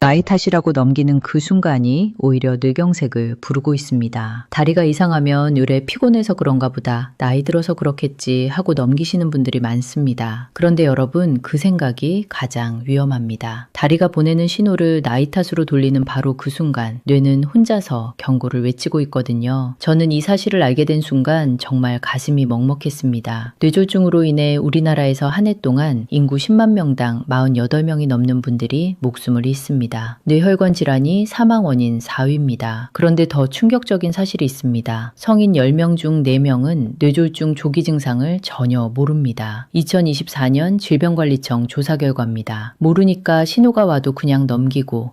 나이 탓이라고 넘기는 그 순간이 오히려 뇌경색을 부르고 있습니다. 다리가 이상하면 요래 피곤해서 그런가 보다, 나이 들어서 그렇겠지 하고 넘기시는 분들이 많습니다. 그런데 여러분, 그 생각이 가장 위험합니다. 다리가 보내는 신호를 나이 탓으로 돌리는 바로 그 순간, 뇌는 혼자서 경고를 외치고 있거든요. 저는 이 사실을 알게 된 순간 정말 가슴이 먹먹했습니다. 뇌졸중으로 인해 우리나라에서 한 해 동안 인구 10만 명당 48명이 넘는 분들이 목숨을 잃습니다. 뇌혈관 질환이 사망 원인 4위입니다. 그런데 더 충격적인 사실이 있습니다. 성인 10명 중 4명은 뇌졸중 조기 증상을 전혀 모릅니다. 2024년 질병관리청 조사 결과입니다. 모르니까 신호가 와도 그냥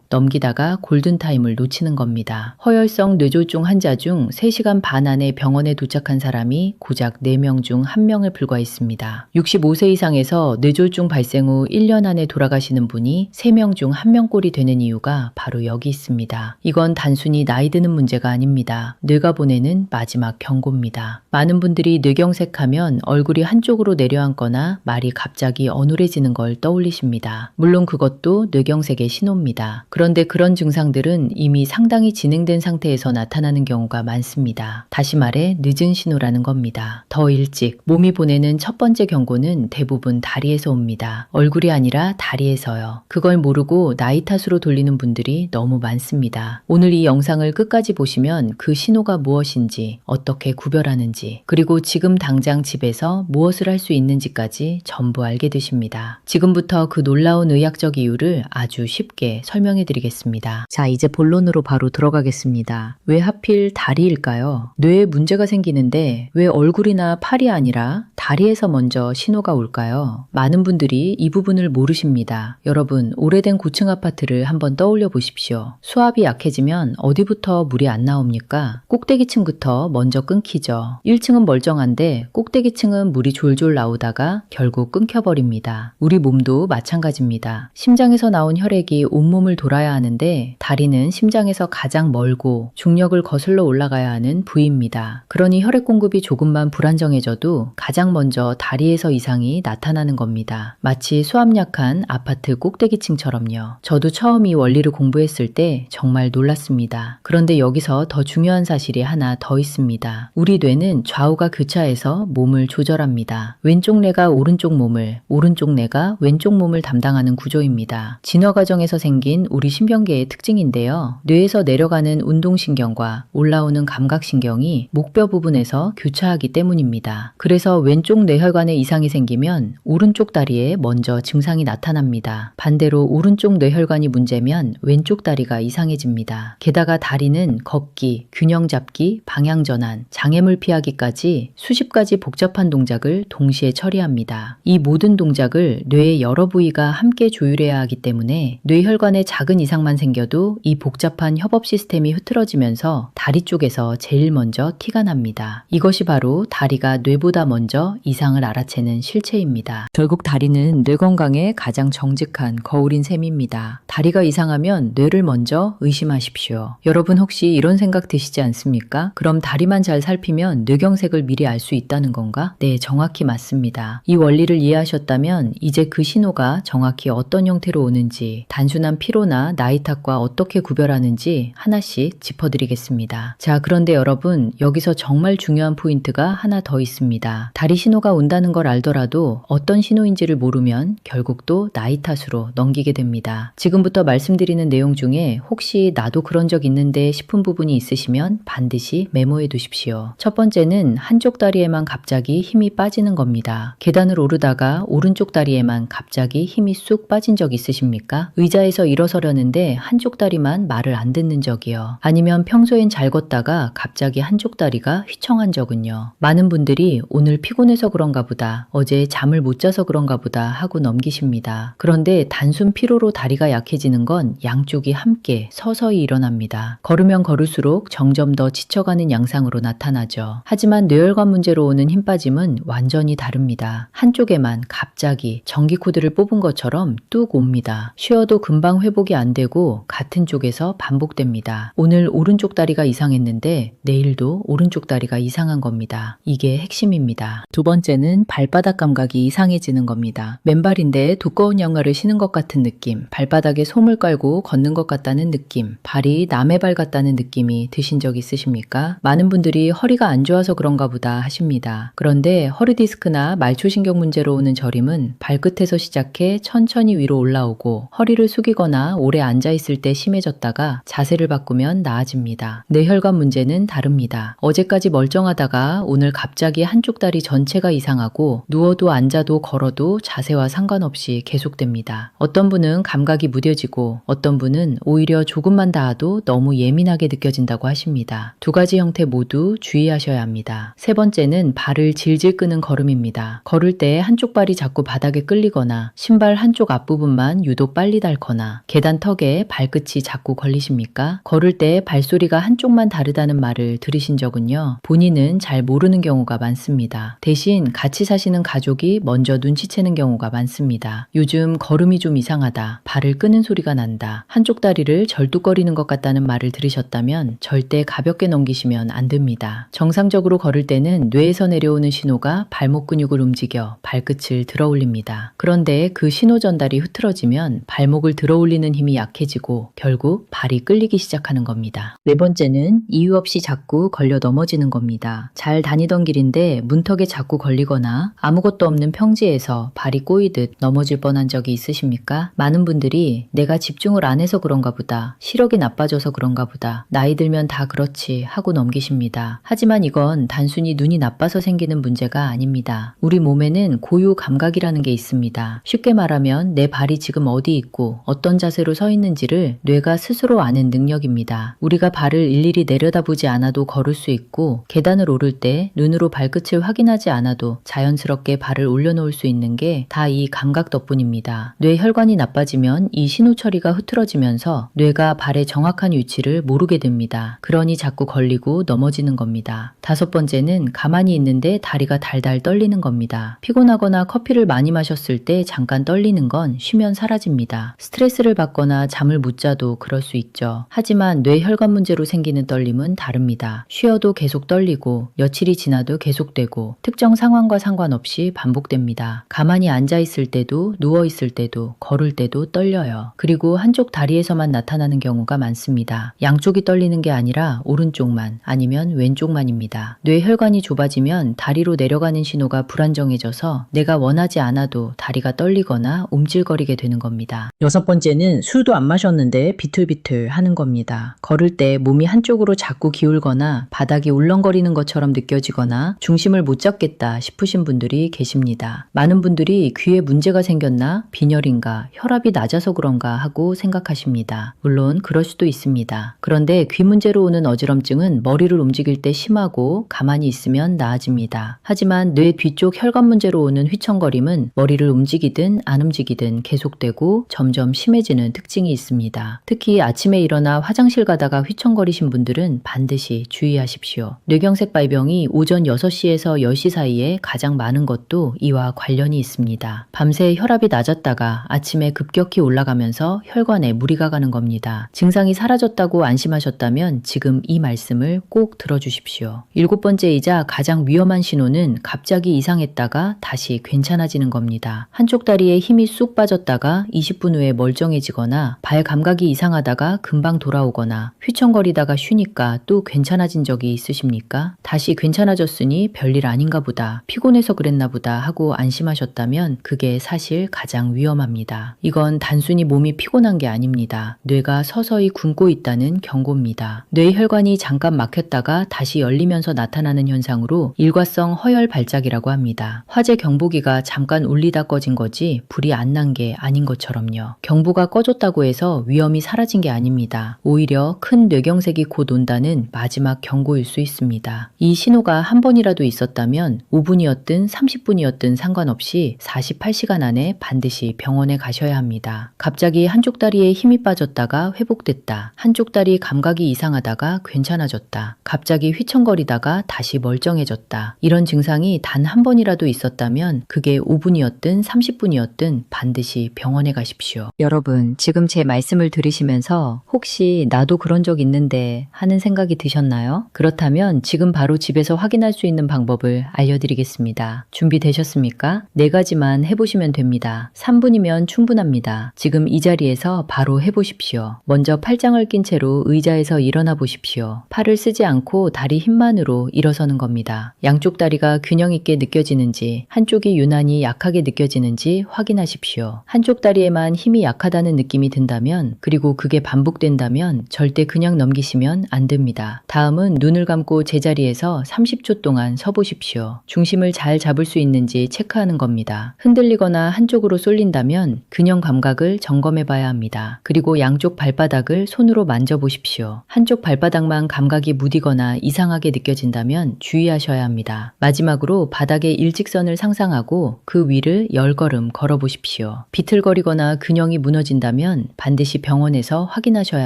넘기다가 골든타임을 놓치는 겁니다. 허혈성 뇌졸중 환자 중 3시간 반 안에 병원에 도착한 사람이 고작 4명 중 1명을 불과했습니다. 65세 이상에서 뇌졸중 발생 후 1년 안에 돌아가시는 분이 3명 중 1명꼴이 되는 이유가 바로 여기 있습니다. 이건 단순히 나이 드는 문제가 아닙니다. 뇌가 보내는 마지막 경고입니다. 많은 분들이 뇌경색하면 얼굴이 한쪽으로 내려앉거나 말이 갑자기 어눌해지는 걸 떠올리십니다. 물론 그것도 뇌경색의 신호입니다. 그런데 그런 증상들은 이미 상당히 진행된 상태에서 나타나는 경우가 많습니다. 다시 말해 늦은 신호라는 겁니다. 더 일찍 몸이 보내는 첫 번째 경고는 대부분 다리에서 옵니다. 얼굴이 아니라 다리에서요. 그걸 모르고 나이 탓으로 돌리는 분들이 너무 많습니다. 오늘 이 영상을 끝까지 보시면 그 신호가 무엇인지, 어떻게 구별하는지, 그리고 지금 당장 집에서 무엇을 할 수 있는지까지 전부 알게 되십니다. 지금부터 그 놀라운 의학적 이유를 아주 쉽게 설명해 드리겠습니다. 자, 이제 본론으로 바로 들어가겠습니다. 왜 하필 다리일까요? 뇌에 문제가 생기는데 왜 얼굴이나 팔이 아니라 다리에서 먼저 신호가 올까요? 많은 분들이 이 부분을 모르십니다. 여러분, 오래된 고층 아파트를 한번 떠올려 보십시오. 수압이 약해지면 어디부터 물이 안 나옵니까? 꼭대기층부터 먼저 끊기죠. 1층은 멀쩡한데 꼭대기층은 물이 졸졸 나오다가 결국 끊겨버립니다. 우리 몸도 마찬가지입니다. 심장에서 나온 혈액이 온몸을 돌아야 하는데 다리는 심장에서 가장 멀고 중력을 거슬러 올라가야 하는 부위입니다. 그러니 혈액 공급이 조금만 불안정해져도 가장 먼저 다리에서 이상이 나타나는 겁니다. 마치 수압 약한 아파트 꼭대기층처럼요. 저도 처음 이 원리를 공부했을 때 정말 놀랐습니다. 그런데 여기서 더 중요한 사실이 하나 더 있습니다. 우리 뇌는 좌우가 교차해서 몸을 조절합니다. 왼쪽 뇌가 오른쪽 몸을, 오른쪽 뇌가 왼쪽 몸을 담당하는 구조입니다. 진화 과정에서 생긴 우리 신경계의 특징인데요. 뇌에서 내려가는 운동신경과 올라오는 감각신경이 목뼈 부분에서 교차하기 때문입니다. 그래서 왼쪽 뇌혈관에 이상이 생기면 오른쪽 다리에 먼저 증상이 나타납니다. 반대로 오른쪽 뇌혈관이 문제면 왼쪽 다리가 이상해집니다. 게다가 다리는 걷기, 균형 잡기, 방향 전환, 장애물 피하기까지 수십 가지 복잡한 동작을 동시에 처리합니다. 이 모든 동작을 뇌의 여러 부위가 함께 조율해야 하기 때문에 뇌혈관에 작은 이상만 생겨도 이 복잡한 협업 시스템이 흐트러지면서 다리 쪽에서 제일 먼저 티가 납니다. 이것이 바로 다리가 뇌보다 먼저 이상을 알아채는 실체입니다. 결국 다리는 뇌 건강에 가장 정직한 거울인 셈입니다. 다리가 이상하면 뇌를 먼저 의심하십시오. 여러분 혹시 이런 생각 드시지 않습니까? 그럼 다리만 잘 살피면 뇌경색을 미리 알 수 있다는 건가? 네, 정확히 맞습니다. 이 원리를 이해하셨다면 이제 그 신호가 정확히 어떤 형태로 오는지, 단순한 피로나 나이 탓과 어떻게 구별하는지 하나씩 짚어드리겠습니다. 자, 그런데 여러분, 여기서 정말 중요한 포인트가 하나 더 있습니다. 다리 신호가 온다는 걸 알더라도 어떤 신호인지를 모르면 결국 또 나이 탓으로 넘기게 됩니다. 지금부터 말씀드리는 내용 중에 혹시 나도 그런 적 있는데 싶은 부분이 있으시면 반드시 메모해 두십시오. 첫 번째는 한쪽 다리에만 갑자기 힘이 빠지는 겁니다. 계단을 오르다가 오른쪽 다리에만 갑자기 힘이 쑥 빠진 적 있으십니까? 의자에서 일어서려는데 한쪽 다리만 말을 안 듣는 적이요. 아니면 평소엔 잘 걷다가 갑자기 한쪽 다리가 휘청한 적은요. 많은 분들이 오늘 피곤해서 그런가 보다, 어제 잠을 못 자서 그런가 보다 하고 넘기십니다. 그런데 단순 피로로 다리가 약해지는 건 양쪽이 함께 서서히 일어납니다. 걸으면 걸을수록 점점 더 지쳐가는 양상으로 나타나죠. 하지만 뇌혈관 문제로 오는 힘 빠짐은 완전히 다릅니다. 한쪽에만 갑자기 전기 코드를 뽑은 것처럼 뚝 옵니다. 쉬어도 금방 회복이 안 되고 같은 쪽에서 반복됩니다. 오늘 오른쪽 다리가 이상했는데 내일도 오른쪽 다리가 이상한 겁니다. 이게 핵심입니다. 두 번째는 발바닥 감각이 이상해지는 겁니다. 맨발인데 두꺼운 양말을 신은 것 같은 느낌, 발바닥에 솜을 깔고 걷는 것 같다는 느낌, 발이 남의 발 같다는 느낌이 드신 적 있으십니까? 많은 분들이 허리가 안 좋아서 그런가 보다 하십니다. 그런데 허리 디스크나 말초신경 문제로 오는 저림은 발끝에서 시작해 천천히 위로 올라오고 허리를 숙이거나 오래 앉아 있을 때 심해졌다가 자세를 바꾸면 나아집니다. 뇌혈관 문제는 다릅니다. 어제까지 멀쩡하다가 오늘 갑자기 한쪽 다리 전체가 이상하고 누워도 앉아도 걸어도 자세와 상관없이 계속됩니다. 어떤 분은 감각이 무뎌지고 어떤 분은 오히려 조금만 닿아도 너무 예민하게 느껴진다고 하십니다. 두 가지 형태 모두 주의하셔야 합니다. 세 번째는 발을 질질 끄는 걸음입니다. 걸을 때 한쪽 발이 자꾸 바닥에 끌리거나 신발 한쪽 앞부분만 유독 빨리 닳거나 계단 턱에 발끝이 자꾸 걸리십니까? 걸을 때 발소리가 한쪽만 다르다는 말을 들으신 적은요? 본인은 잘 모르는 경우가 많습니다. 대신 같이 사시는 가족이 먼저 눈치채는 경우가 많습니다. 요즘 걸음이 좀 이상하다, 발을 끄는 소리가 난다, 한쪽 다리를 절뚝거리는 것 같다는 말을 들으셨다면 절대 가볍게 넘기시면 안 됩니다. 정상적으로 걸을 때는 뇌에서 내려오는 신호가 발목 근육을 움직여 발끝을 들어 올립니다. 그런데 그 신호 전달이 흐트러지면 발목을 들어 올리는 힘이 약해지고 결국 발이 끌리기 시작하는 겁니다. 네 번째는 이유 없이 자꾸 걸려 넘어지는 겁니다. 잘 다니던 길인데 문턱에 자꾸 걸리거나 아무것도 없는 평지에서 발이 꼬이듯 넘어질 뻔한 적이 있으십니까? 많은 분들이 내가 집중을 안 해서 그런가 보다, 시력이 나빠져서 그런가 보다, 나이 들면 다 그렇지 하고 넘기십니다. 하지만 이건 단순히 눈이 나빠서 생기는 문제가 아닙니다. 우리 몸에는 고유 감각이라는 게 있습니다. 쉽게 말하면 내 발이 지금 어디 있고 어떤 자세로 서 있는지를 뇌가 스스로 아는 능력입니다. 우리가 발을 일일이 내려다보지 않아도 걸을 수 있고 계단을 오를 때 눈으로 발끝을 확인하지 않아도 자연스럽게 발을 올려놓을 수 있는 게 다 이 감각 덕분입니다. 뇌혈관이 나빠지면 이 신호 처리가 흐트러지면서 뇌가 발의 정확한 위치를 모르게 됩니다. 그러니 자꾸 걸리고 넘어지는 겁니다. 다섯 번째는 가만히 있는데 다리가 달달 떨리는 겁니다. 피곤하거나 커피를 많이 마셨을 때 잠깐 떨리는 건 쉬면 사라집니다. 스트레스를 받거나 잠을 못 자도 그럴 수 있죠. 하지만 뇌혈관 문제로 생기는 떨림은 다릅니다. 쉬어도 계속 떨리고 며칠이 지나도 계속되고 특정 상황과 상관없이 반복됩니다. 가만히 앉아 있을 때도 누워 있을 때도 걸을 때도 떨려요. 그리고 한쪽 다리에서만 나타나는 경우가 많습니다. 양쪽이 떨리는 게 아니라 오른쪽만 아니면 왼쪽만입니다. 뇌혈관이 좁아지면 다리로 내려가는 신호가 불안정해져서 내가 원하지 않아도 다리가 떨리거나 움찔거리게 되는 겁니다. 여섯 번째는 술도 안 마셨는데 비틀비틀 하는 겁니다. 걸을 때 몸이 한쪽으로 자꾸 기울거나 바닥이 울렁거리는 것처럼 느껴지거나 중심을 못 잡겠다 싶으신 분들이 계십니다. 많은 분들이 귀에 문제가 생겼나, 빈혈인가, 혈압이 낮아서 그런가 하고 생각하십니다. 물론 그럴 수도 있습니다. 그런데 귀 문제로 오는 어지럼증은 머리를 움직일 때 심하고 가만히 있으면 나아집니다. 하지만 뇌 뒤쪽 혈관 문제로 오는 휘청거림은 머리를 움직이든 안 움직이든 계속되고 점점 심해지는 특징이 있습니다. 특히 아침에 일어나 화장실 가다가 휘청거리신 분들은 반드시 주의하십시오. 뇌경색 발병이 오전 6시에서 10시 사이에 가장 많은 것도 이와 관련이 있습니다. 밤새 혈압이 낮았다가 아침에 급격히 올라가면서 혈관에 무리가 가는 겁니다. 증상이 사라졌다고 안심하셨다면 지금 이 말씀을 꼭 들어주십시오. 일곱 번째이자 가장 위험한 신호는 갑자기 이상했다가 다시 괜찮아지는 겁니다. 한쪽 다리에 힘이 쑥 빠졌다가 20분 후에 멀쩡해지거나 발 감각이 이상하다가 금방 돌아오거나 휘청거리다가 쉬니까 또 괜찮아진 적이 있으십니까? 다시 괜찮아졌으니 별일 아닌가 보다, 피곤해서 그랬나 보다 하고 안심하셨다면 그게 사실 가장 위험합니다. 이건 단순히 몸이 피곤한 게 아닙니다. 뇌가 서서히 굶고 있다는 경고입니다. 뇌혈관이 잠깐 막혔다가 다시 열리면서 나타나는 현상으로 일과성 허혈 발작이라고 합니다. 화재 경보기가 잠깐 울리다 꺼진 거지 불이 안 난 게 아닌 것처럼요. 경보가 꺼졌다고 해서 위험이 사라진 게 아닙니다. 오히려 큰 뇌경색이 곧 온다는 마지막 경고일 수 있습니다. 이 신호가 한 번이라도 있었다면 5분이었든 30분이었든 상관없이 48시간 안에 반드시 병원에 가셔야 합니다. 갑자기 한쪽 다리에 힘이 빠졌다가 회복됐다, 한쪽 다리 감각이 이상하다가 괜찮아졌다, 갑자기 휘청거리다가 다시 멀쩡해졌다, 이런 증상이 단 한 번이라도 있었다면 그게 5분이었든 30분이었든 반드시 병원에 가십시오. 여러분, 지금 제 말씀을 들으시면서 혹시 나도 그런 적 있는데 하는 생각이 드셨나요? 그렇다면 지금 바로 집에서 확인할 수 있는 방법을 알려드리겠습니다. 준비되셨습니까? 4가지만 해보시면 됩니다. 3분이면 충분합니다. 지금 이 자리에서 바로 해보십시오. 먼저 팔짱을 낀 채로 의자에서 일어나 보십시오. 팔을 쓰지 않고 다리 힘만으로 일어서는 겁니다. 양쪽 다리가 균형 있게 느껴지는지, 한쪽이 유난히 약하게 느껴지는지 확인하십시오. 한쪽 다리에만 힘이 약하다는 느낌이 든다면, 그리고 그게 반복된다면 절대 그냥 넘기시면 안 됩니다. 다음은 눈을 감고 제자리에서 30초 동안 서 보십시오. 중심을 잘 잡을 수 있는지 체크하는 겁니다. 흔들리거나 한쪽으로 쏠린다면 균형 감각을 점검해 봐야 합니다. 그리고 양쪽 발바닥을 손으로 만져보십시오. 한쪽 발바닥만 감각이 무디거나 이상하게 느껴진다면 주의하셔야 합니다. 마지막으로 바닥의 일직선을 상상하고 그 위를 10걸음 걸어보십시오. 비틀거리거나 균형이 무너진다면 반드시 병원에서 확인하셔야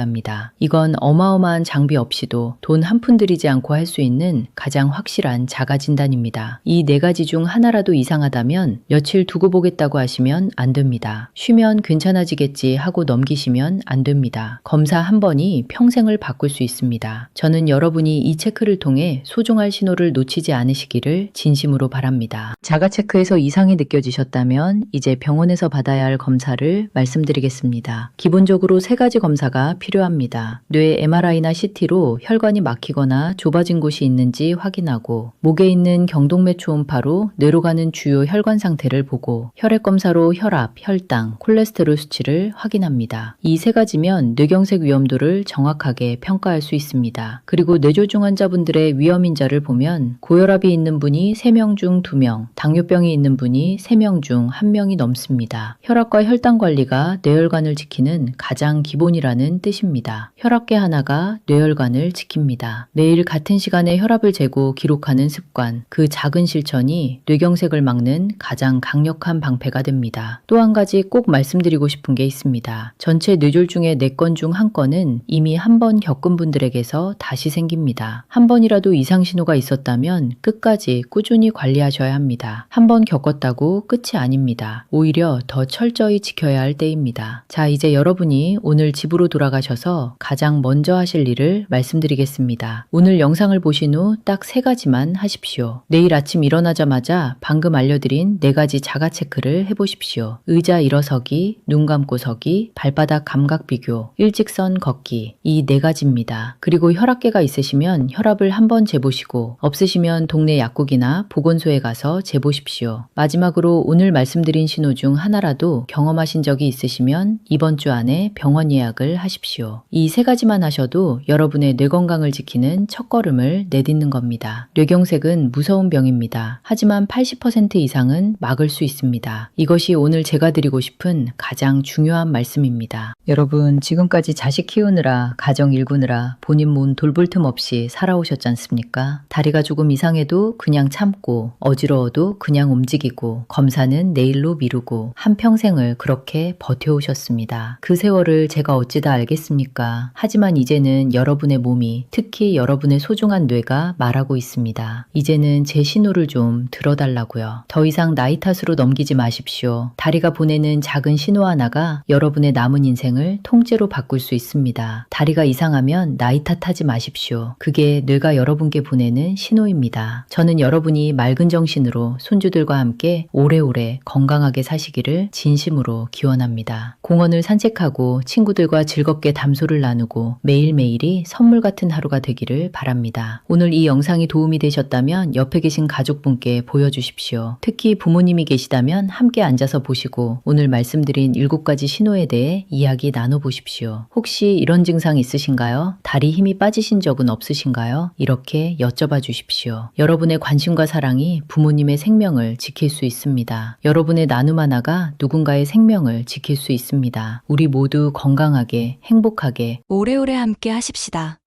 합니다. 이건 어마어마한 장비 없이도 돈 한 푼 들이지 않고 할 수 있는 가장 확실한 자가진단입니다. 이 4가지 중 하나라도 이상하다면 며칠 두고 보겠다고 하시면 안 됩니다. 쉬면 괜찮아지겠지 하고 넘기시면 안 됩니다. 검사 한 번이 평생을 바꿀 수 있습니다. 저는 여러분이 이 체크를 통해 소중할 신호를 놓치지 않으시기를 진심으로 바랍니다. 자가체크에서 이상이 느껴지셨다면 이제 병원에서 받아야 할 검사를 말씀드리겠습니다. 기본적으로 3가지 검사가 필요합니다. 뇌 MRI나 CT로 혈관이 막히거나 좁아진 곳이 있는지 확인하고, 목에 있는 경동맥 초음파로 뇌로 가는 주요 혈관 상태를 보고, 혈액 검사로 혈압, 혈당, 콜레스테롤 수치를 확인합니다. 이 3가지면 뇌경색 위험도를 정확하게 평가할 수 있습니다. 그리고 뇌졸중 환자분들의 위험 인자를 보면 고혈압이 있는 분이 3명 중 2명, 당뇨병이 있는 분이 3명 중 1명이 넘습니다. 혈압과 혈당 관리가 뇌혈관을 지키는 가장 기본이라는 뜻입니다. 혈압계 하나가 뇌혈관을 지킵니다. 매일 같은 시간에 혈압을 재고 기록하는 습관, 그 작은 실천이 뇌경색을 막는 가장 강력한 방패가 됩니다. 또 한 가지 꼭 말씀드리고 싶은 게 있습니다. 전체 뇌졸중의 4건 중 1건은 이미 한 번 겪은 분들에게서 다시 생깁니다. 한 번이라도 이상 신호가 있었다면 끝까지 꾸준히 관리하셔야 합니다. 한 번 겪었다고 끝이 아닙니다. 오히려 더 철저히 지켜야 할 때입니다. 자, 이제 여러분이 오늘 집으로 돌아가셔서 가장 먼저 하실 일을 말씀드리겠습니다. 오늘 영상을 보신 후 딱 3가지만 하십시오. 내일 아침 일어나자마자 방금 알려드린 4가지 자가체크를 해보십시오. 의자 일어서기, 눈 감고 서기, 발바닥 감각 비교, 일직선 걷기, 이 4가지입니다. 그리고 혈압계가 있으시면 혈압을 한번 재보시고, 없으시면 동네 약국이나 보건소에 가서 재보십시오. 마지막으로 오늘 말씀드린 신호 중 하나라도 경험하신 적이 있으시면 이번 주 안에 병원 예약을 하십시오. 이 3가지만 하셔도 여러분의 뇌 건강을 지키는 첫걸음을 내딛는 겁니다. 뇌경색은 무서운 병입니다. 하지만 80% 이상은 막을 수 있습니다. 이것이 오늘 제가 드리고 싶은 가장 중요한 말씀입니다. 여러분, 지금까지 자식 키우느라, 가정 일구느라 본인 몸 돌볼 틈 없이 살아오셨지 않습니까? 다리가 조금 이상해도 그냥 참고, 어지러워도 그냥 움직이고, 검사는 내일로 미루고, 한평생을 그렇게 버텨오셨습니다. 그 세월을 제가 어찌 다 알겠습니까? 하지만 이제는 여러분의 몸이, 특히 여러분의 소중한 뇌가 말하고 있습니다. 이제는 제 신호를 좀 들어달라고요. 더 이상 나이 탓으로 넘기지 마십시오. 다리가 보내는 작은 신호 하나가 여러분의 남은 인생을 통째로 바꿀 수 있습니다. 다리가 이상하면 나이 탓하지 마십시오. 그게 뇌가 여러분께 보내는 신호입니다. 저는 여러분이 맑은 정신으로 손주들과 함께 오래오래 건강하게 사시기를 진심으로 기원합니다. 공원을 산책하고 친구들과 즐겁게 담소를 나누고 매일매일이 선물 같은 하루가 되기를 바랍니다. 오늘 이 영상이 도움이 되셨다면 옆에 계신 가족분께 보여주십시오. 특히 부모님이 계시다면 함께 앉아서 보시고 오늘 말씀드린 7가지 신호에 대해 이야기 나눠보십시오. 혹시 이런 증상 있으신가요? 다리 힘이 빠지신 적은 없으신가요? 이렇게 여쭤봐 주십시오. 여러분의 관심과 사랑이 부모님의 생명을 지킬 수 있습니다. 여러분의 나눔 하나가 누군가의 생명을 지킬 수 있습니다. 우리 모두 건강하게 행복하게 오래오래 함께 하십시다.